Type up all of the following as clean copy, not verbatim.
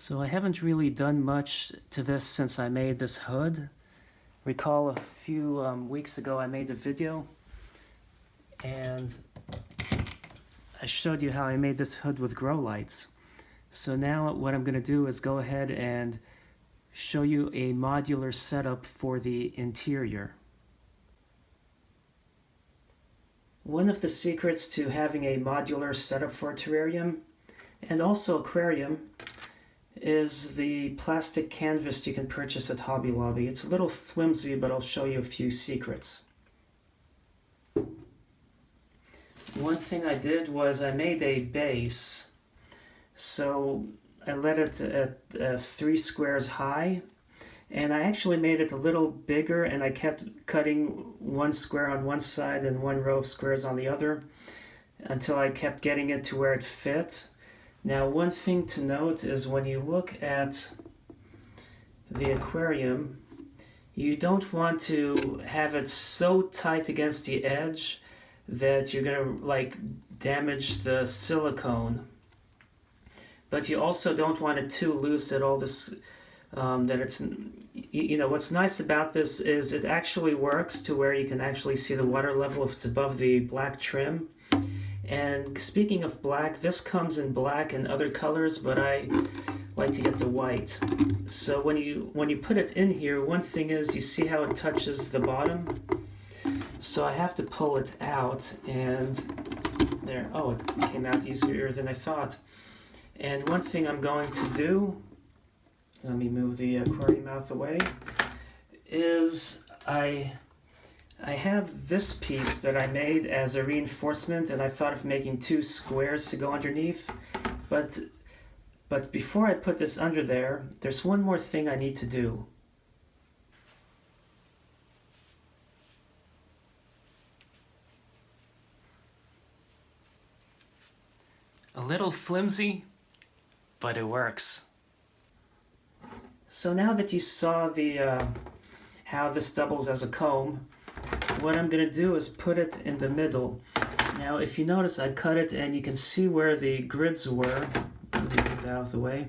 So I haven't really done much to this since I made this hood. Recall a few weeks ago I made a video and I showed you how I made this hood with grow lights. So now what I'm going to do is go ahead and show you a modular setup for the interior. One of the secrets to having a modular setup for a terrarium and also aquarium is the plastic canvas you can purchase at Hobby Lobby. It's a little flimsy, but I'll show you a few secrets. One thing I did was I made a base. So I let it at 3 squares high, and I actually made it a little bigger, and I kept cutting 1 square on one side and 1 row of squares on the other until I kept getting it to where it fit. Now, one thing to note is when you look at the aquarium, you don't want to have it so tight against the edge that you're going to damage the silicone. But you also don't want it too loose that all this, that it's, what's nice about this is it actually works to where you can actually see the water level if it's above the black trim. And speaking of black, this comes in black and other colors, but I like to get the white. So when you put it in here, one thing is you see how it touches the bottom. So I have to pull it out, and there. Oh, it came out easier than I thought. And one thing I'm going to do, let me move the aquarium out of the way, is I have this piece that I made as a reinforcement, and I thought of making 2 squares to go underneath. But before I put this under there, there's one more thing I need to do. A little flimsy, but it works. So now that you saw the how this doubles as a comb, what I'm going to do is put it in the middle. Now if you notice, I cut it and you can see where the grids were. Let me get that out of the way.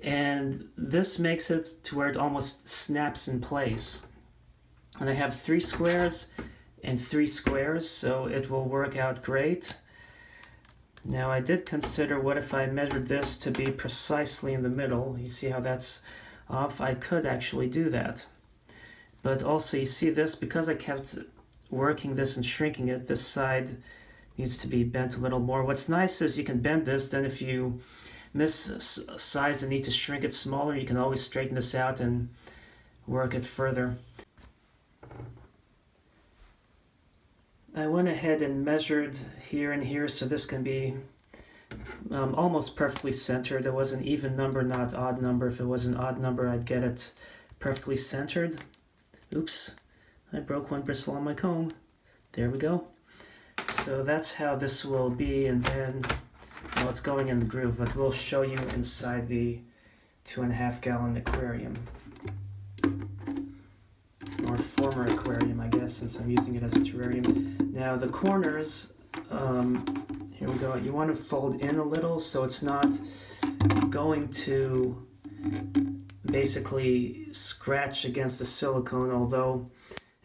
And this makes it to where it almost snaps in place. And I have 3 squares and 3 squares, so it will work out great. Now I did consider, what if I measured this to be precisely in the middle? You see how that's off? I could actually do that. But also you see this, because I kept working this and shrinking it, this side needs to be bent a little more. What's nice is you can bend this, then if you miss size and need to shrink it smaller, you can always straighten this out and work it further. I went ahead and measured here and here, so this can be almost perfectly centered. It was an even number, not odd number. If it was an odd number, I'd get it perfectly centered. Oops, I broke 1 bristle on my comb. There we go. So that's how this will be, and then, well, it's going in the groove, but we'll show you inside the 2.5 gallon aquarium. Or former aquarium, I guess, since I'm using it as a terrarium. Now the corners, here we go, you want to fold in a little so it's not going to basically scratch against the silicone, although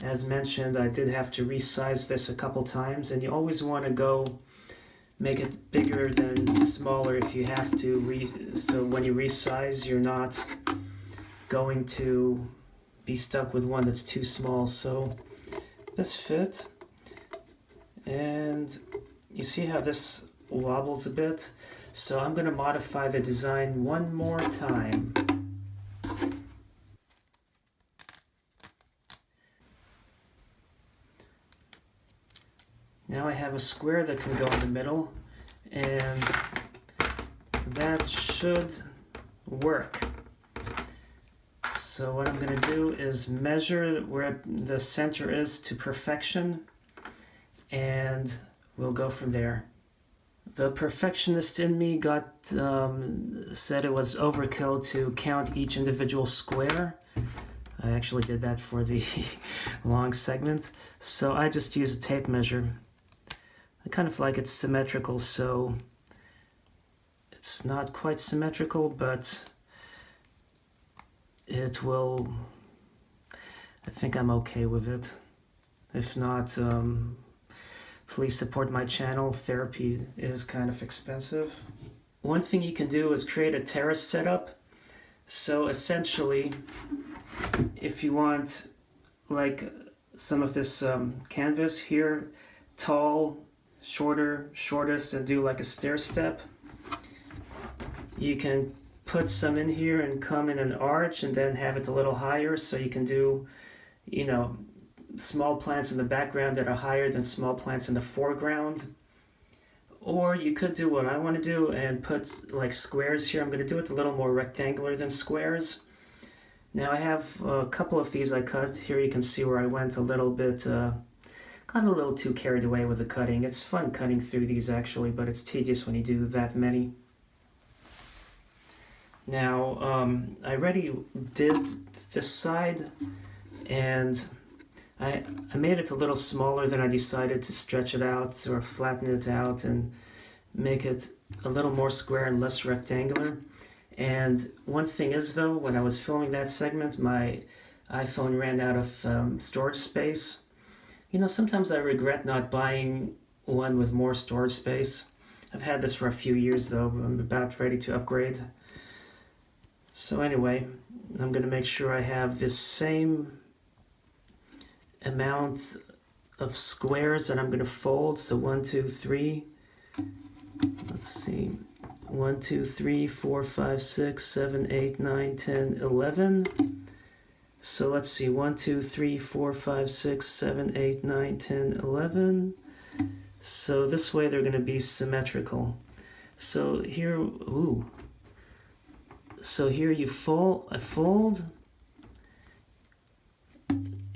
as mentioned I did have to resize this a couple times, and you always want to go make it bigger than smaller if you have to, so when you resize you're not going to be stuck with one that's too small. So this fit, and you see how this wobbles a bit, so I'm going to modify the design one more time. Now I have a square that can go in the middle, and that should work. So what I'm going to do is measure where the center is to perfection, and we'll go from there. The perfectionist in me said it was overkill to count each individual square. I actually did that for the long segment, so I just use a tape measure. I kind of like it symmetrical, so it's not quite symmetrical, but it will, I think I'm okay with it. If not, please support my channel. Therapy is kind of expensive. One thing you can do is create a terrace setup. So essentially, if you want like some of this canvas here, tall, shorter, shortest, and do like a stair step, you can put some in here and come in an arch and then have it a little higher, so you can do, you know, small plants in the background that are higher than small plants in the foreground. Or you could do what I want to do and put like squares here. I'm going to do it a little more rectangular than squares. Now I have a couple of these I cut. Here you can see where I went a little bit, got a little too carried away with the cutting. It's fun cutting through these actually, but it's tedious when you do that many. Now I already did this side, and I made it a little smaller, then I decided to stretch it out or flatten it out and make it a little more square and less rectangular. And one thing is though, when I was filming that segment, my iPhone ran out of storage space. You know, sometimes I regret not buying one with more storage space. I've had this for a few years though, I'm about ready to upgrade. So anyway, I'm going to make sure I have this same amount of squares that I'm going to fold. So 1, 2, 3, let's see, 1, 2, 3, 4, 5, 6, 7, 8, 9, 10, 11. So let's see, 1, 2, 3, 4, 5, 6, 7, 8, 9, 10, 11. So this way they're going to be symmetrical. So here, ooh. So here you fold, I fold.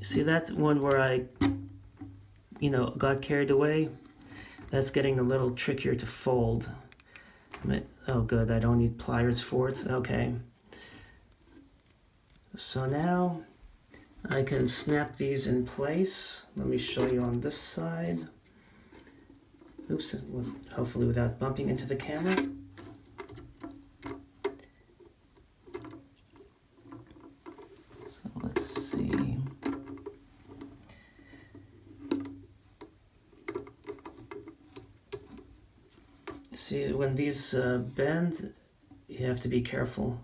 See that one where I, you know, got carried away? That's getting a little trickier to fold. Oh good, I don't need pliers for it. Okay. So now I can snap these in place. Let me show you on this side. Oops, hopefully without bumping into the camera. So let's see. See, when these bend, you have to be careful.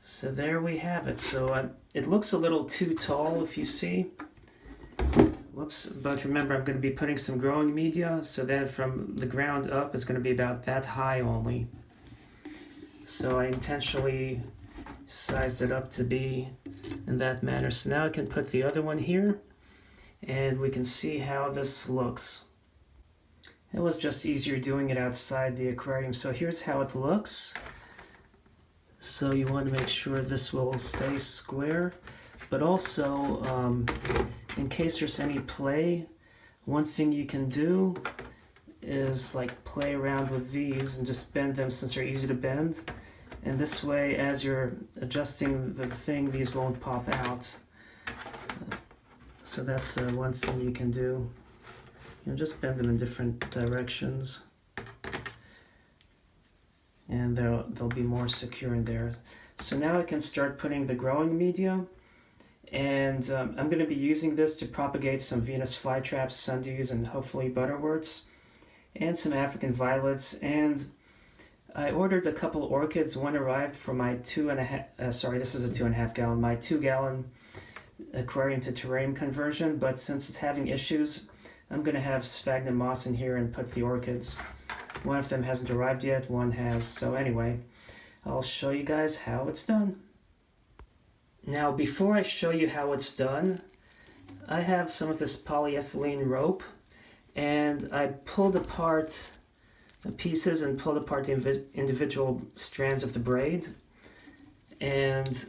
So there we have it. So it looks a little too tall if you see. Whoops, but remember I'm going to be putting some growing media, so then from the ground up it's going to be about that high only. So I intentionally sized it up to be in that manner. So now I can put the other one here and we can see how this looks. It was just easier doing it outside the aquarium. So here's how it looks. So you want to make sure this will stay square, but also in case there's any play, one thing you can do is like play around with these and just bend them since they're easy to bend. And this way, as you're adjusting the thing, these won't pop out. So that's one thing you can do. You know, just bend them in different directions. And they'll be more secure in there. So now I can start putting the growing media. And I'm going to be using this to propagate some Venus flytraps, sundews, and hopefully butterworts. And some African violets. And I ordered a couple orchids. One arrived for my 2.5 gallon, my 2-gallon aquarium to terrarium conversion. But since it's having issues, I'm going to have sphagnum moss in here and put the orchids. One of them hasn't arrived yet, one has. So anyway, I'll show you guys how it's done. Now, before I show you how it's done, I have some of this polyethylene rope, and I pulled apart the pieces and pulled apart the individual strands of the braid. And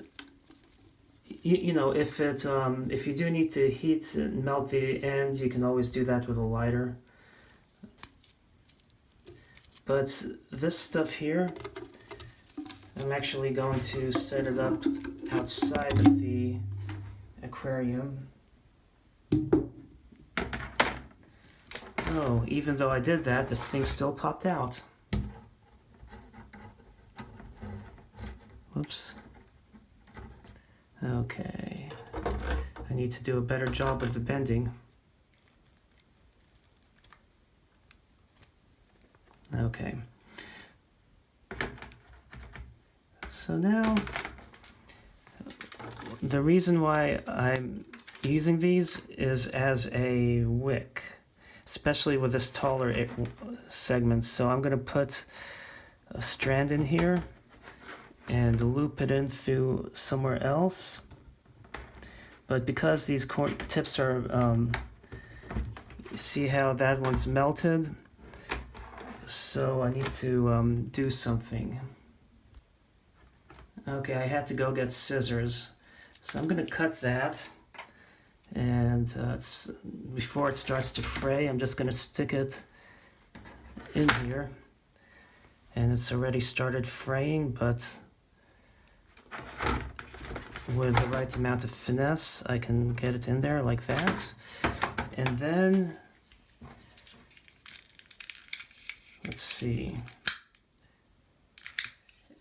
you know, if you do need to heat and melt the end, you can always do that with a lighter. But this stuff here, I'm actually going to set it up outside of the aquarium. Oh, even though I did that, this thing still popped out. Whoops. Okay. I need to do a better job with the bending. Okay. So now, the reason why I'm using these is as a wick, especially with this taller segment. So I'm going to put a strand in here and loop it in through somewhere else. But because these tips are, you see how that one's melted? So I need to do something. Okay, I had to go get scissors. So I'm going to cut that. And before it starts to fray, I'm just going to stick it in here. And it's already started fraying, but with the right amount of finesse, I can get it in there like that. And then, let's see.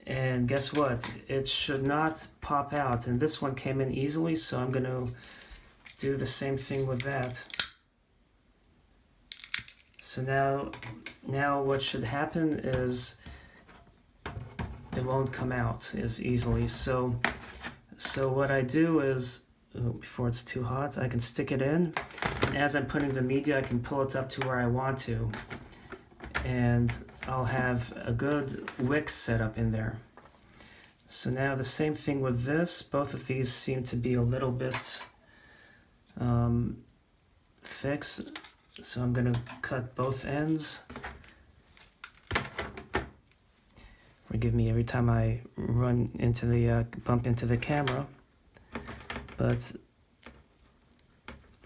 And guess what? It should not pop out. And this one came in easily, so I'm going to do the same thing with that. So now what should happen is it won't come out as easily. So what I do is, before it's too hot, I can stick it in. And as I'm putting the media, I can pull it up to where I want to. And I'll have a good wick set up in there. So now the same thing with this. Both of these seem to be a little bit thick. So I'm going to cut both ends. Forgive me every time I run into the bump into the camera. But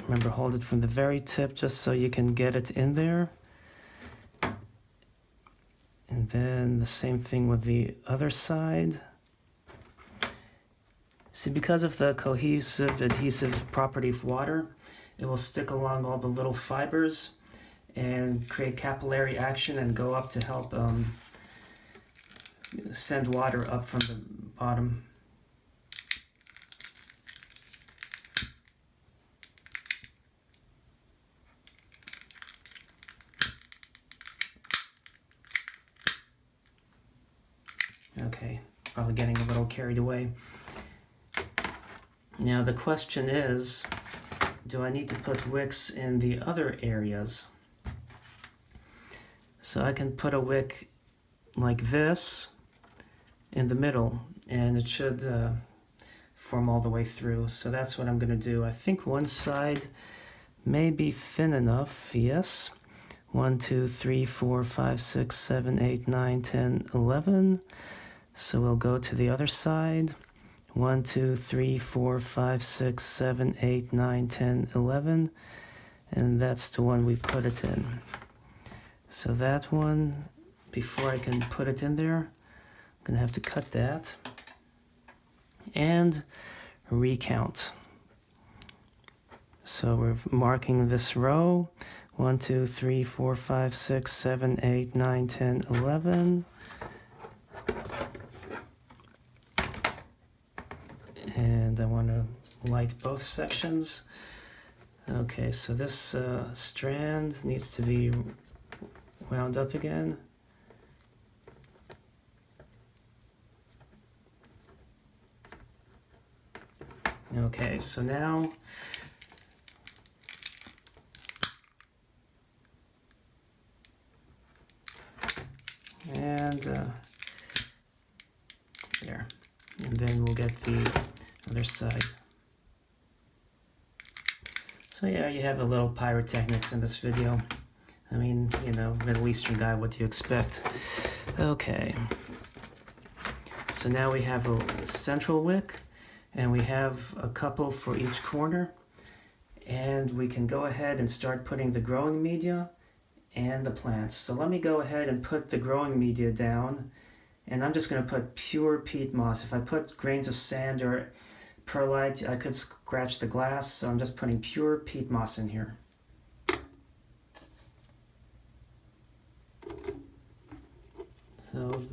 remember, hold it from the very tip just so you can get it in there. And then the same thing with the other side. See, because of the adhesive property of water, it will stick along all the little fibers and create capillary action and go up to help send water up from the bottom. Okay, probably getting a little carried away. Now the question is, do I need to put wicks in the other areas? So I can put a wick like this in the middle, and it should form all the way through. So that's what I'm going to do. I think one side may be thin enough. Yes. 1, 2, 3, 4, 5, 6, 7, 8, 9, 10, 11. So we'll go to the other side. 1, 2, 3, 4, 5, 6, 7, 8, 9, 10, 11. And that's the one we put it in. So that one, before I can put it in there, I'm going to have to cut that and recount. So we're marking this row. 1, 2, 3, 4, 5, 6, 7, 8, 9, 10, 11. And I want to light both sections. Okay, so this strand needs to be wound up again. Okay, so now and there, and then we'll get the other side. So yeah, you have a little pyrotechnics in this video. I mean, you know, Middle Eastern guy, what do you expect? Okay. So now we have a central wick, and we have a couple for each corner. And we can go ahead and start putting the growing media and the plants. So let me go ahead and put the growing media down. And I'm just going to put pure peat moss. If I put grains of sand or perlite, I could scratch the glass. So I'm just putting pure peat moss in here. So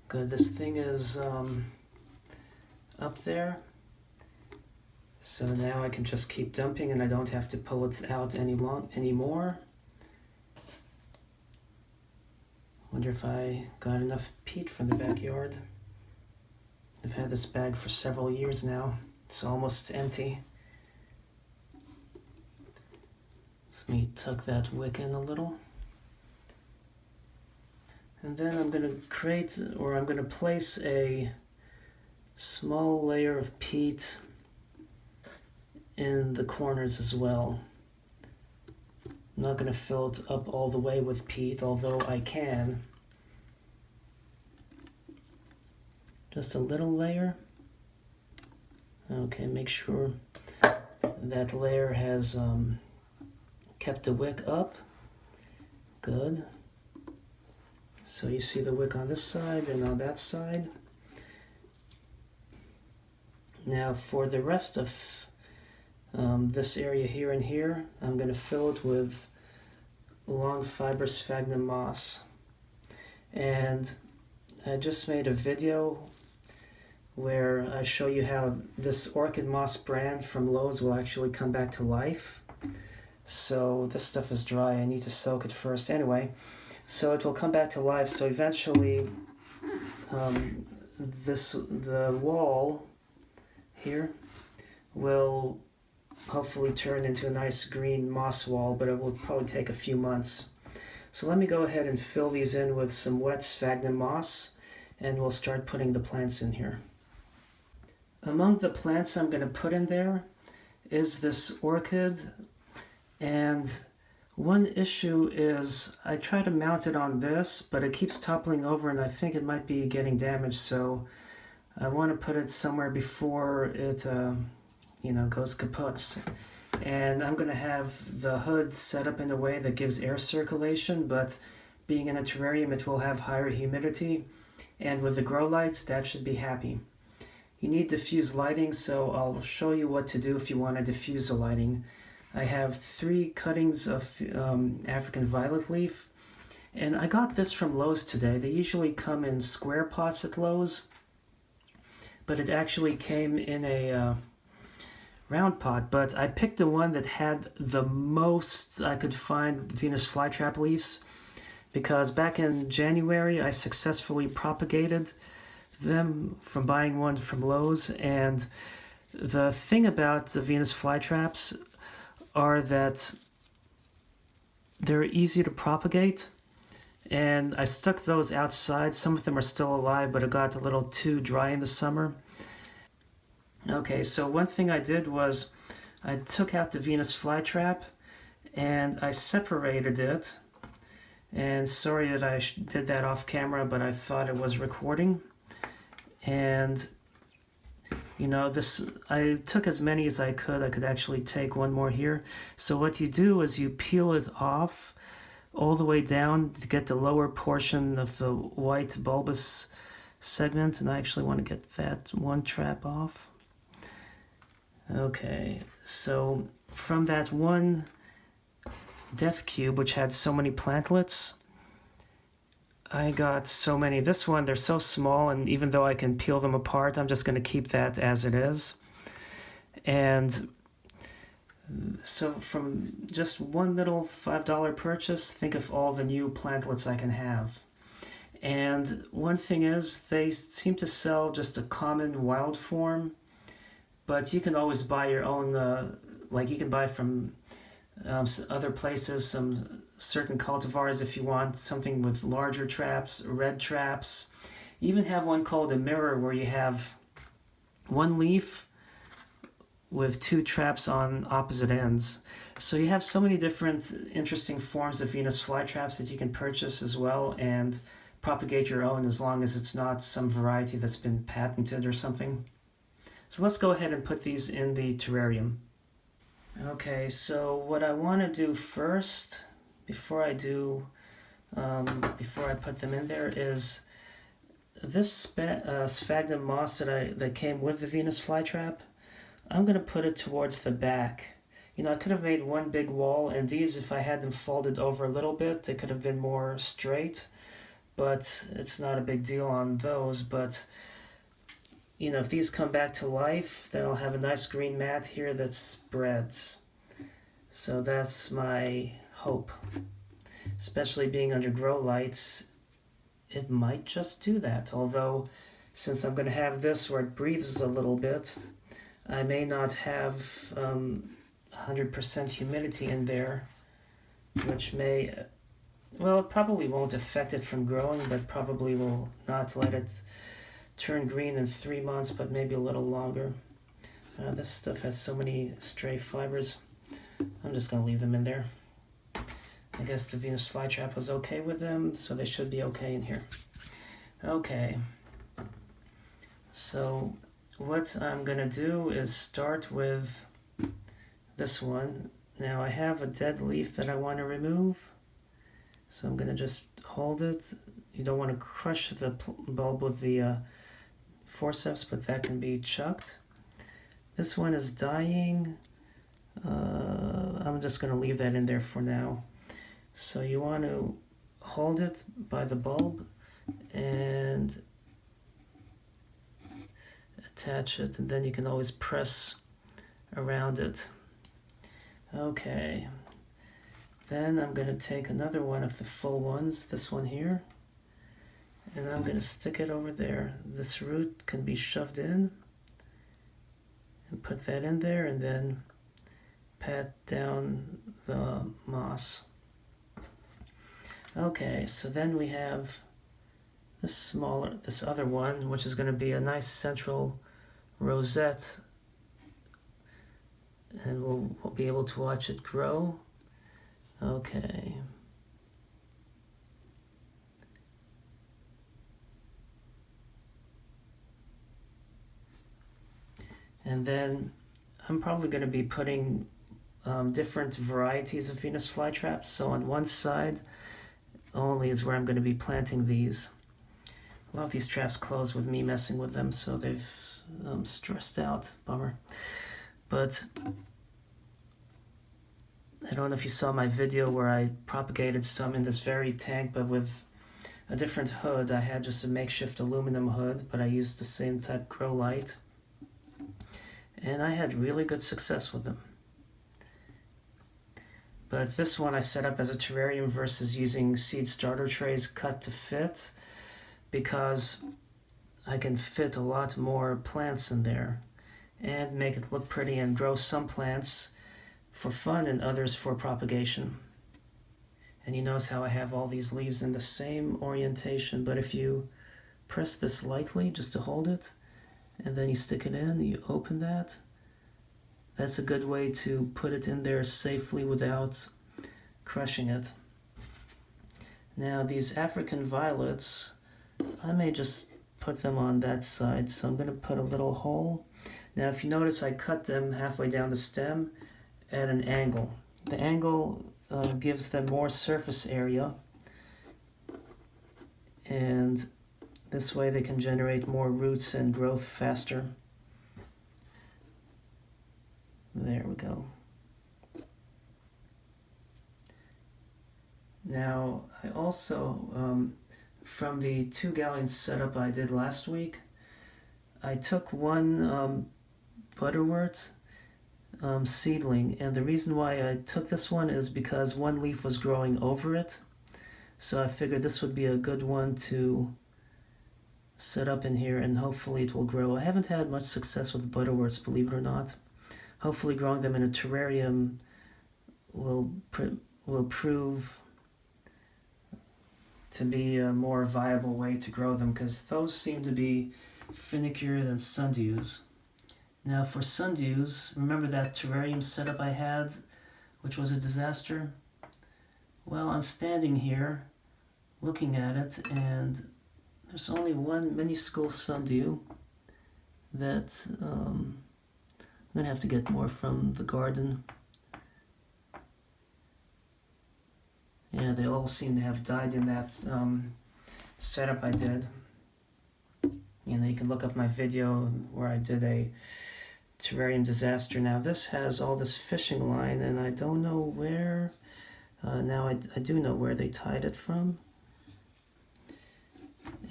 good, this thing is up there. So now I can just keep dumping and I don't have to pull it out anymore. Wonder if I got enough peat from the backyard. I've had this bag for several years now. It's almost empty. Let me tuck that wick in a little. And then I'm going to place a small layer of peat in the corners as well. I'm not going to fill it up all the way with peat, although I can. Just a little layer. Okay, make sure that layer has kept the wick up. Good. So you see the wick on this side and on that side. Now for the rest of this area here and here, I'm going to fill it with long fiber sphagnum moss. And I just made a video where I show you how this orchid moss brand from Lowe's will actually come back to life. So this stuff is dry, I need to soak it first. Anyway, so it will come back to life. So eventually the wall here will hopefully turn into a nice green moss wall, but it will probably take a few months. So let me go ahead and fill these in with some wet sphagnum moss, and we'll start putting the plants in here. Among the plants I'm going to put in there is this orchid, and one issue is I try to mount it on this, but it keeps toppling over and I think it might be getting damaged, so I want to put it somewhere before it goes kaput. And I'm going to have the hood set up in a way that gives air circulation, but being in a terrarium it will have higher humidity, and with the grow lights that should be happy. You need diffuse lighting, so I'll show you what to do if you want to diffuse the lighting. I have 3 cuttings of African violet leaf, and I got this from Lowe's today. They usually come in square pots at Lowe's, but it actually came in a round pot. But I picked the one that had the most I could find Venus flytrap leaves, because back in January I successfully propagated them from buying one from Lowe's. And the thing about the Venus flytraps are that they're easy to propagate, and I stuck those outside. Some of them are still alive, but it got a little too dry in the summer. Okay, so one thing I did was I took out the Venus flytrap and I separated it, and sorry that I did that off camera, but I thought it was recording. And I took as many as I could. I could actually take one more here. So what you do is you peel it off all the way down to get the lower portion of the white bulbous segment, and I actually want to get that one trap off. Okay, so from that one death cube which had so many plantlets, I got so many. This one, they're so small, and even though I can peel them apart, I'm just going to keep that as it is. And so from just one little $5 purchase, think of all the new plantlets I can have. And one thing is, they seem to sell just a common wild form, but you can always buy your own, you can buy from other places some certain cultivars if you want something with larger traps, red traps. You even have one called a mirror, where you have one leaf with 2 traps on opposite ends. So you have so many different interesting forms of Venus flytraps that you can purchase as well and propagate your own, as long as it's not some variety that's been patented or something. So let's go ahead and put these in the terrarium. Okay, so what I want to do first, before I put them in there, is this sphagnum moss that came with the Venus flytrap. I'm going to put it towards the back. I could have made one big wall, and these, if I had them folded over a little bit, they could have been more straight. but it's not a big deal on those. But you know, if these come back to life, then I'll have a nice green mat here that spreads. So that's my hope. Especially being under grow lights, it might just do that. Although, since I'm going to have this where it breathes a little bit, I may not have 100% humidity in there, which may, well, it probably won't affect it from growing, but probably will not let it turn green in 3 months, but maybe a little longer. This stuff has so many stray fibers. I'm just going to leave them in there. I guess the Venus flytrap was okay with them, so they should be okay in here. Okay. So what I'm going to do is start with this one. Now I have a dead leaf that I want to remove. So I'm going to just hold it. You don't want to crush the bulb with the forceps, but that can be chucked. This one is dying. I'm just going to leave that in there for now. So you want to hold it by the bulb and attach it, and then you can always press around it. Okay. Then I'm going to take another one of the full ones, this one here, and I'm going to stick it over there. This root can be shoved in, and put that in there, and then pat down the moss. Okay, so then we have this other one, which is going to be a nice central rosette, and we'll be able to watch it grow. Okay. And then I'm probably going to be putting different varieties of Venus flytraps. So on one side only is where I'm going to be planting these. A lot of these traps close with me messing with them, so they've stressed out. Bummer. But I don't know if you saw my video where I propagated some in this very tank, but with a different hood. I had just a makeshift aluminum hood, but I used the same type grow light. And I had really good success with them. But this one I set up as a terrarium versus using seed starter trays cut to fit, because I can fit a lot more plants in there and make it look pretty and grow some plants for fun and others for propagation. And you notice how I have all these leaves in the same orientation, but if you press this lightly just to hold it, and then you stick it in, you open that, that's a good way to put it in there safely without crushing it. Now these African violets, I may just put them on that side, so I'm going to put a little hole. Now if you notice, I cut them halfway down the stem at an angle. The angle gives them more surface area, and this way they can generate more roots and growth faster. There we go. Now I also, from the 2-gallon setup I did last week, I took one butterwort seedling, and the reason why I took this one is because one leaf was growing over it, so I figured this would be a good one to set up in here, and hopefully it will grow. I haven't had much success with butterworts, believe it or not. Hopefully growing them in a terrarium will prove to be a more viable way to grow them, because those seem to be finickier than sundews. Now for sundews, remember that terrarium setup I had, which was a disaster? Well, I'm standing here looking at it, and there's only one minuscule sundew that I'm going to have to get more from the garden. Yeah, they all seem to have died in that setup I did. You know, you can look up my video where I did a terrarium disaster. Now this has all this fishing line, and I don't know where. Now I do know where they tied it from.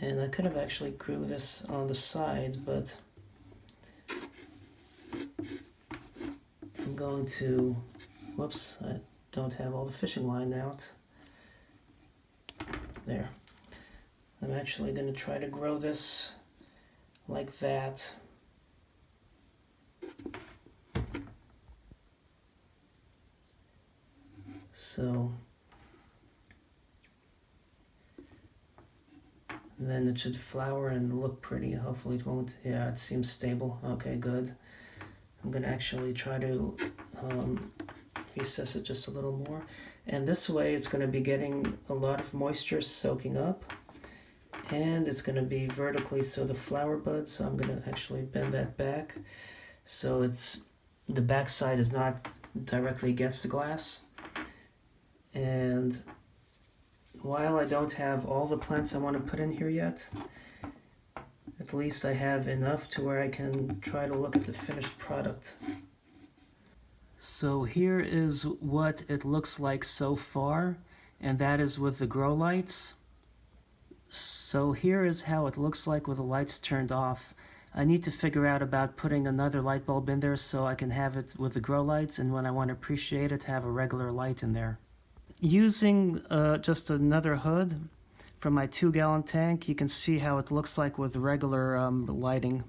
And I could have actually grew this on the side, but I'm going to, whoops, I don't have all the fishing line out. There. I'm actually going to try to grow this like that. So then it should flower and look pretty. Hopefully it won't. Yeah, it seems stable. Okay, good. I'm going to actually try to recess it just a little more. And this way it's going to be getting a lot of moisture soaking up. And it's going to be vertically, so the flower buds, so I'm going to actually bend that back. So it's, the back side is not directly against the glass. And while I don't have all the plants I want to put in here yet, at least I have enough to where I can try to look at the finished product. So here is what it looks like so far, and that is with the grow lights. So here is how it looks like with the lights turned off. I need to figure out about putting another light bulb in there so I can have it with the grow lights, and when I want to appreciate it, have a regular light in there. Using just another hood from my 2-gallon tank, you can see how it looks like with regular lighting.